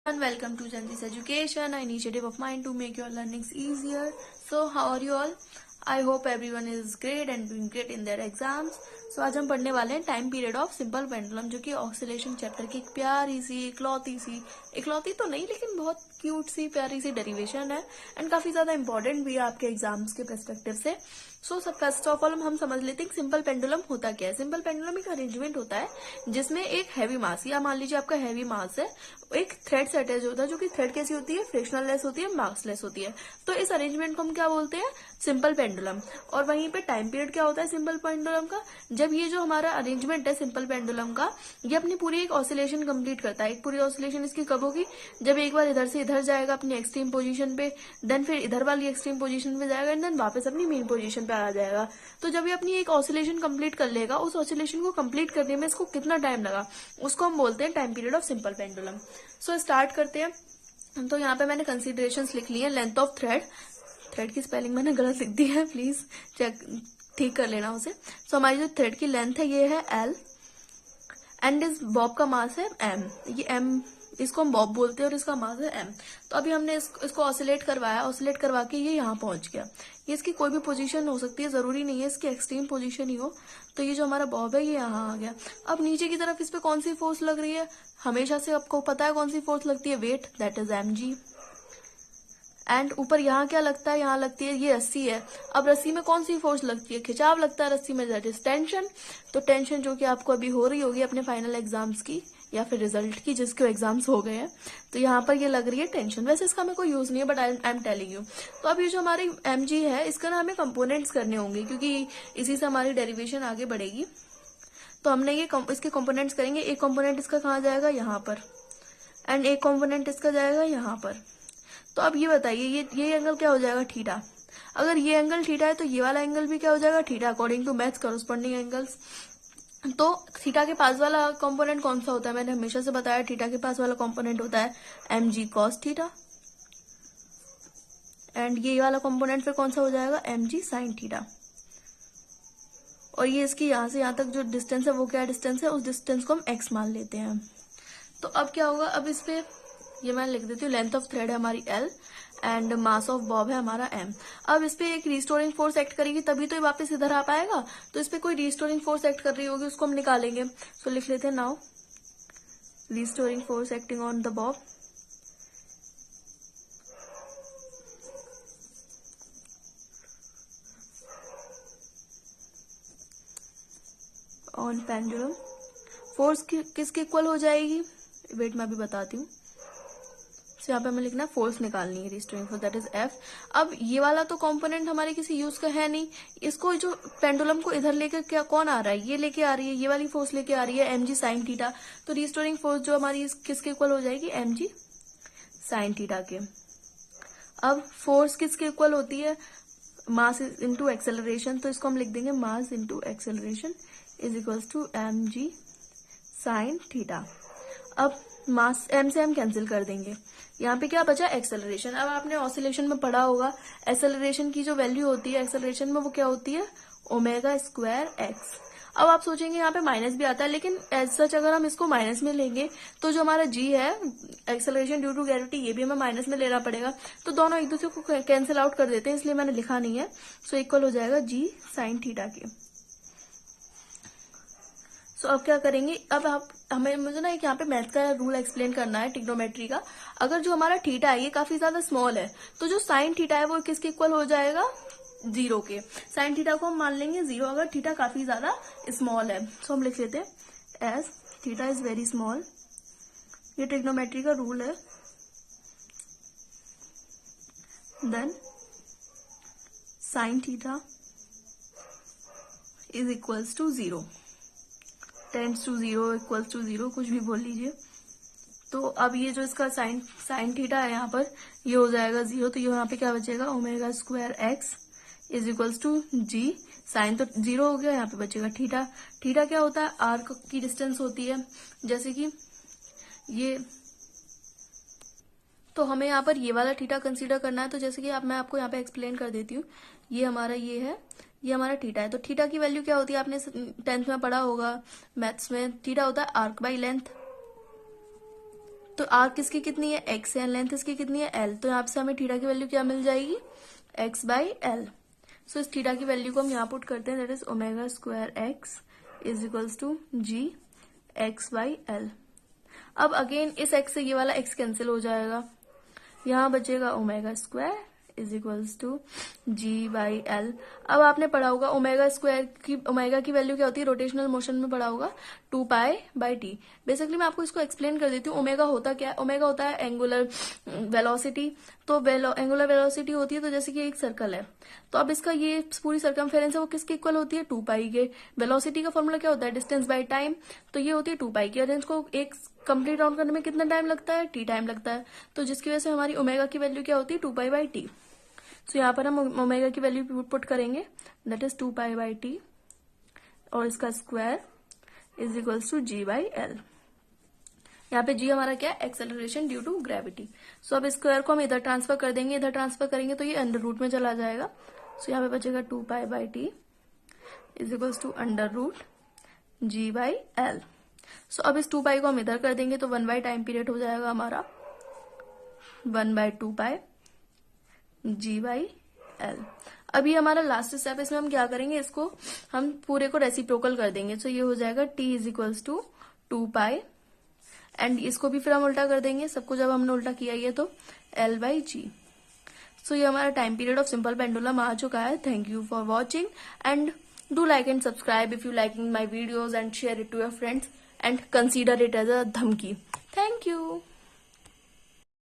And welcome to Janji's Education, an initiative of mine to make your learnings easier. So, how are you all? I hope everyone is great and doing great in their exams. So, आज हम पढ़ने वाले हैं time period of simple pendulum, जो कि oscillation chapter की एक प्यारी सी इकलौती तो नहीं लेकिन बहुत क्यूट सी प्यारी सी डेरिवेशन है एंड काफी ज्यादा इंपॉर्टेंट भी है आपके एग्जाम्स के पर्सपेक्टिव से. सो फर्स्ट ऑफ ऑल हम समझ लेते हैं सिंपल पेंडुलम होता क्या है. सिंपल पेंडुलम एक अरेंजमेंट होता है जिसमें एक हैवी मास, या मान लीजिए आपका हैवी मास है, एक थ्रेड से अटैच होता है, जो कि थ्रेड कैसी होती है, फ्रिक्शनल लेस होती है, मासलेस होती है. तो इस अरेंजमेंट को हम क्या बोलते हैं, सिंपल पेंडुलम. और वहीं पे टाइम पीरियड क्या होता है सिंपल पेंडुलम का, जब ये जो हमारा अरेंजमेंट है सिंपल पेंडुलम का, ये अपनी पूरी एक ऑसिलेशन कंप्लीट करता है. एक पूरी ऑसिलेशन इसकी कब होगी, जब एक बार इधर से इधर जाएगा अपनी एक्सट्रीम पोजीशन पे, देन फिर इधर वाली एक्सट्रीम पोजीशन पे जाएगा एंड देन वापस अपनी मेन पोजीशन पे आ जाएगा. तो जब ये अपनी एक ऑसिलेशन कंप्लीट कर लेगा, उस ऑसिलेशन को कंप्लीट करने में इसको कितना टाइम लगा, उसको हम बोलते हैं time period of simple pendulum. So start करते हैं. तो यहाँ पे मैंने कंसिडरेशंस लिख ली है. लेंथ ऑफ थ्रेड की स्पेलिंग मैंने गलत लिख दी है, प्लीज चेक ठीक कर लेना उसे. सो हमारी जो थ्रेड की लेंथ है ये है L एंड इस बॉब का मास है M. ये M, इसको हम बॉब बोलते हैं और इसका मास है M. तो अभी हमने इसको ऑसिलेट करवाया, ऑसिलेट करवा के ये यहाँ पहुंच गया. ये इसकी कोई भी पोजीशन हो सकती है, जरूरी नहीं है इसकी एक्सट्रीम पोजीशन ही हो. तो ये जो हमारा बॉब है ये यहाँ आ गया. अब नीचे की तरफ इस पे कौन सी फोर्स लग रही है, हमेशा से आपको पता है कौन सी फोर्स लगती है, weight, that is mg. And ऊपर यहाँ क्या लगता है, यहाँ लगती है ये रस्सी है. अब रस्सी में कौन सी फोर्स लगती है, खिंचाव लगता है रस्सी में, दैट इज टेंशन. तो टेंशन जो कि आपको अभी हो रही होगी अपने फाइनल एग्जाम्स की या फिर रिजल्ट की, जिसके एग्जाम्स हो गए हैं, तो यहाँ पर ये लग रही है टेंशन. वैसे इसका हमें कोई यूज नहीं है, but I am telling you. तो अब ये जो हमारी mg है, इसका ना हमें कंपोनेंट्स करने होंगे, क्योंकि इसी से हमारी डेरिवेशन आगे बढ़ेगी. तो हमने ये इसके कंपोनेंट्स करेंगे. एक कंपोनेंट इसका कहाँ जाएगा, यहाँ पर, एंड एक कंपोनेंट इसका जाएगा यहाँ पर. तो अब ये बताइए ये एंगल क्या हो जाएगा, थीटा. अगर ये एंगल थीटा है तो ये वाला एंगल भी क्या हो जाएगा, theta, according to maths corresponding angles. तो थीटा के पास वाला कंपोनेंट कौन सा होता है, मैंने हमेशा से बताया थीटा के पास वाला कंपोनेंट होता है mg cos थीटा. एंड ये वाला कंपोनेंट फिर कौन सा हो जाएगा, mg sin थीटा. और ये इसकी यहाँ से यहाँ तक जो डिस्टेंस है वो क्या डिस्टेंस है, उस डिस्टेंस को हम x मान लेते हैं. तो अब क्या होगा, अब इस पे ये मैं लिख देती हूँ, लेंथ ऑफ थ्रेड है हमारी L and mass of Bob है हमारा M. अब इस पे एक रिस्टोरिंग फोर्स एक्ट करेगी तभी तो ये वापस इधर आ पाएगा. तो इस पे कोई रिस्टोरिंग फोर्स एक्ट कर रही होगी, उसको हम निकालेंगे. सो लिख लेते हैं now restoring force acting on the Bob. On pendulum. Force किसके इक्वल हो जाएगी, वेट मैं अभी बताती हूँ. तो यहाँ पे हमें लिखना फोर्स निकालनी है, restoring force, that is F. अब ये वाला तो कंपोनेंट हमारे किसी यूज का है नहीं. इसको जो पेंडुलम को इधर लेकर क्या कौन आ रहा है, ये लेके आ रही है, ये वाली फोर्स लेके आ रही है mg sin थीटा. तो रिस्टोरिंग फोर्स जो हमारी किसके इक्वल हो जाएगी, mg sin थीटा के. अब फोर्स किसके इक्वल होती है, मास इंटू एक्सेलरेशन. तो इसको हम लिख देंगे mass into acceleration is equals to mg sin theta. अब मास m से हम कैंसिल कर देंगे, यहाँ पे क्या बचा, एक्सेलरेशन. अब आपने ऑसिलेशन में पढ़ा होगा एक्सेलरेशन की जो वैल्यू होती है एक्सेलरेशन में, वो क्या होती है, ओमेगा स्क्वायर एक्स. अब आप सोचेंगे यहाँ पे माइनस भी आता है, लेकिन एज सच अगर हम इसको माइनस में लेंगे तो जो हमारा g है एक्सेलरेशन ड्यू टू ग्रेविटी, ये भी हमें माइनस में लेना पड़ेगा. तो दोनों एक दूसरे को कैंसिल आउट कर देते हैं, इसलिए मैंने लिखा नहीं है. सो इक्वल हो जाएगा g sin थीटा के. सो अब क्या करेंगे, अब आप मुझे ना एक यहाँ पे मैथ का रूल एक्सप्लेन करना है, ट्रिग्नोमेट्री का. अगर जो हमारा थीटा है ये काफी ज्यादा स्मॉल है, तो जो साइन थीटा है वो किसके इक्वल हो जाएगा, 0 के. साइन थीटा को हम मान लेंगे 0 अगर थीटा काफी ज्यादा स्मॉल है. सो हम लिख लेते हैं as theta is very small. ये ट्रिग्नोमेट्री का रूल है. Then sine theta is equals to 0, tends to 0, equals to 0, कुछ भी बोल लीजिए. तो अब ये जो इसका साइन थीटा है यहाँ पर, ये हो जाएगा 0. तो यहाँ पे क्या बचेगा, omega square x is equals to g. Sine तो 0 हो गया, यहाँ पे बचेगा थीटा. थीटा क्या होता है, आर्क की डिस्टेंस होती है, जैसे कि ये. तो हमें यहाँ पर ये वाला थीटा कंसीडर करना है. तो जैसे कि मैं आपको यहाँ पे एक्सप्लेन कर देती हूँ. ये हमारा ये है, ये हमारा थीटा है. तो थीटा की वैल्यू क्या होती है, आपने 10th में पढ़ा होगा मैथ्स में. थीटा होता है आर्क बाई लेंथ. तो आर किसकी कितनी है, एक्स है, लेंथ इसकी कितनी है, एल। तो यहाँ से हमें थीटा की वैल्यू क्या मिल जाएगी, एक्स बाई एल। सो इस थीटा की वैल्यू को हम यहाँ पुट करते हैं, that is omega square x is equals to g x by l. अब अगेन इस एक्स से ये वाला एक्स कैंसिल हो जाएगा, यहाँ बचेगा omega square is equals to g by l. अब आपने पढ़ा होगा ओमेगा स्क्वायर की, ओमेगा की वैल्यू क्या होती है, रोटेशनल मोशन में पढ़ा होगा 2 पाई बाई टी। बेसिकली मैं आपको इसको एक्सप्लेन कर देती हूँ। ओमेगा होता क्या है, ओमेगा होता है एंगुलर वेलोसिटी। तो एंगुलर वेलोसिटी होती है तो जैसे कि एक सर्कल है, तो अब इसका ये पूरी सर्कमफेरेंस है वो किसके इक्वल होती है, 2 पाई के। वेलोसिटी का फॉर्मूला क्या होता है, डिस्टेंस बाई टाइम। तो ये होती है 2 पाई की, और इसको एक कंप्लीट राउंड करने में कितना टाइम लगता है, टी टाइम लगता है। तो जिसकी वजह से हमारी ओमेगा की वैल्यू क्या होती है, 2 पाई बाई टी। सो यहाँ पर हम ओमेगा की वैल्यू पुट करेंगे, that is 2 pi by t, और इसका square is equals to g by l. यहाँ पे जी हमारा क्या है, acceleration due to gravity. So अब स्क्वायर को हम इधर ट्रांसफर कर देंगे, इधर ट्रांसफर करेंगे तो ये अंडर रूट में चला जाएगा। सो यहाँ पे बचेगा 2 pi by T is equals to under root G by L. So अब इस 2 पाई को हम इधर कर देंगे तो 1 बाई टाइम पीरियड हो जाएगा हमारा 1 by 2 pi g by l. अभी हमारा लास्ट स्टेप, इसमें हम क्या करेंगे, इसको हम पूरे को रेसिप्रोकल कर देंगे। सो ये हो जाएगा t is equals to 2 pi, and इसको भी फिर हम उल्टा कर देंगे, सबको जब हमने उल्टा किया ये तो एल बाई जी। सो ये हमारा time period of simple pendulum आ चुका है। Thank you for watching, and do like and subscribe if you liking my videos, and share it to your friends, and consider it as a dhamki. Thank you.